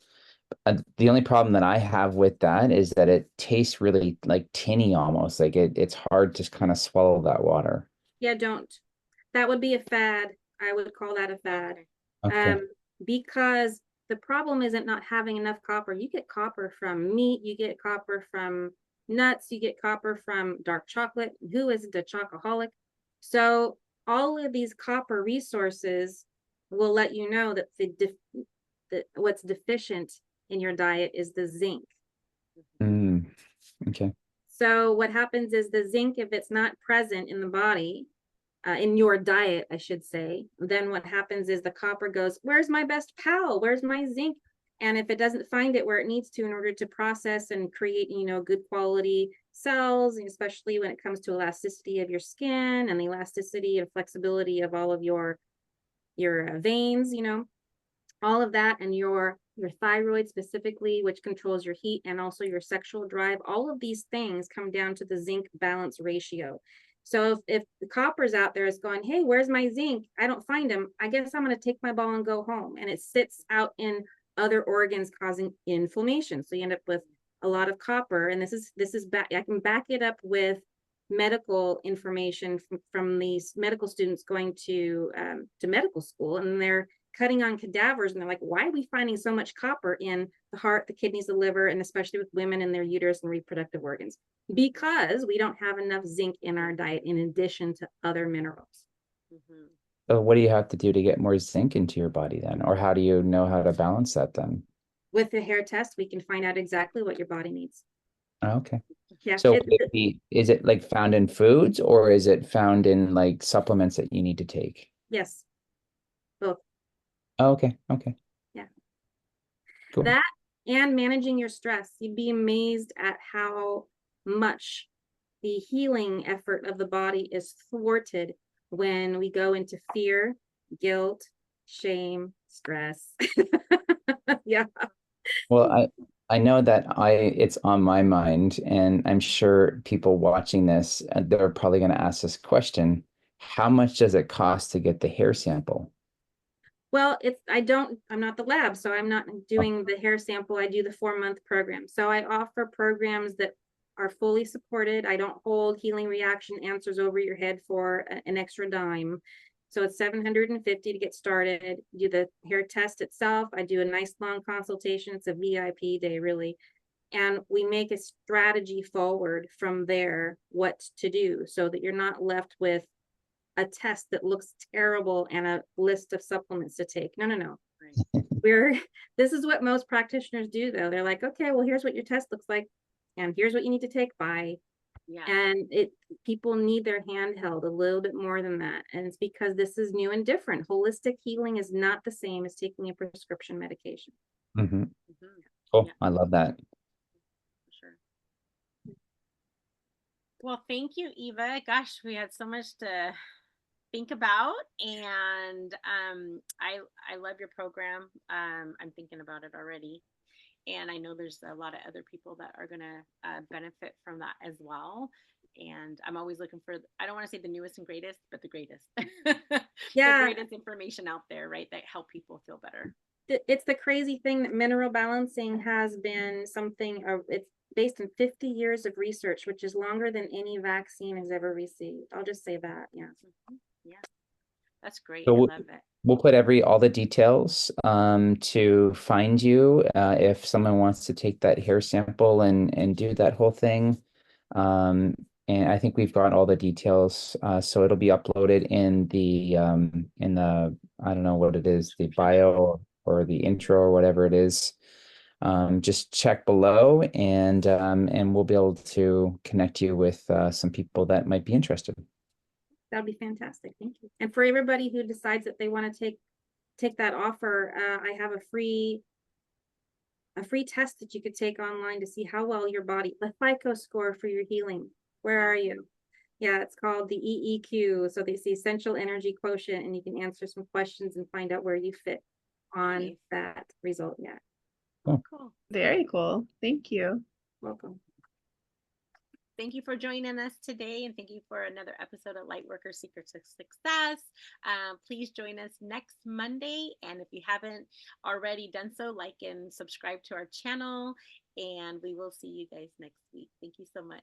The only problem that I have with that is that it tastes really like tinny almost, like it's hard to kind of swallow that water. Yeah, don't. That would be a fad. I would call that a fad. Okay. Because the problem isn't not having enough copper. You get copper from meat, you get copper from nuts, you get copper from dark chocolate. Who isn't a chocoholic? So all of these copper resources will let you know that what's deficient in your diet is the zinc. Okay. So what happens is the zinc, if it's not present in the body, in your diet, I should say, then what happens is the copper goes, where's my best pal? Where's my zinc? And if it doesn't find it where it needs to in order to process and create, good quality cells, especially when it comes to elasticity of your skin and the elasticity and flexibility of all of your veins, all of that, and your thyroid specifically, which controls your heat and also your sexual drive, all of these things come down to the zinc balance ratio. So if the copper's out there is going, hey, where's my zinc? I don't find him. I guess I'm going to take my ball and go home. And it sits out in other organs causing inflammation. So you end up with a lot of copper. And this is back. I can back it up with medical information from these medical students going to medical school, and they're cutting on cadavers, and they're like, why are we finding so much copper in the heart, the kidneys, the liver, and especially with women in their uterus and reproductive organs? Because we don't have enough zinc in our diet in addition to other minerals. So what do you have to do to get more zinc into your body then? Or how do you know how to balance that then? With the hair test, we can find out exactly what your body needs. Okay. Yeah. So is it like found in foods, or is it found in like supplements that you need to take? Yes. Both. Oh, okay. Okay. Yeah. Cool. That and managing your stress. You'd be amazed at how much the healing effort of the body is thwarted when we go into fear, guilt, shame, stress. Yeah. Well, I know that it's on my mind, and I'm sure people watching this, they're probably going to ask this question. How much does it cost to get the hair sample? Well, I'm not the lab, so I'm not doing the hair sample. I do the 4-month program. So I offer programs that are fully supported. I don't hold healing reaction answers over your head for an extra dime. So it's $750 to get started. Do the hair test itself. I do a nice long consultation. It's a VIP day, really. And we make a strategy forward from there, what to do, so that you're not left with a test that looks terrible and a list of supplements to take. No. This is what most practitioners do, though. They're like, okay, well, here's what your test looks like, and here's what you need to take by. Yeah. And people need their hand held a little bit more than that. And it's because this is new and different. Holistic healing is not the same as taking a prescription medication. Cool. Yeah. I love that. Sure. Well, thank you, Eva. Gosh, we had so much to think about, and I love your program. I'm thinking about it already, and I know there's a lot of other people that are gonna benefit from that as well. And I'm always looking for, I don't want to say the newest and greatest, but the greatest. Yeah. The greatest information out there, right? That help people feel better. It's the crazy thing that mineral balancing has been something, it's based on 50 years of research, which is longer than any vaccine has ever received. I'll just say that. Yeah. Yeah. That's great. So I love it. we'll put all the details to find you if someone wants to take that hair sample and do that whole thing. And I think we've got all the details, so it'll be uploaded in the I don't know what it is, the bio or the intro or whatever it is. Just check below, and we'll be able to connect you with some people that might be interested. That'd be fantastic. Thank you. And for everybody who decides that they want to take that offer, I have a free test that you could take online to see how well your body, the FICO score for your healing. Where are you? Yeah, it's called the EEQ. So it's the essential energy quotient, and you can answer some questions and find out where you fit on that result. Yeah. Cool. Very cool. Thank you. Welcome. Thank you for joining us today, and thank you for another episode of Lightworkers Secret to Success. Please join us next Monday, and if you haven't already done so, like and subscribe to our channel, and we will see you guys next week. Thank you so much.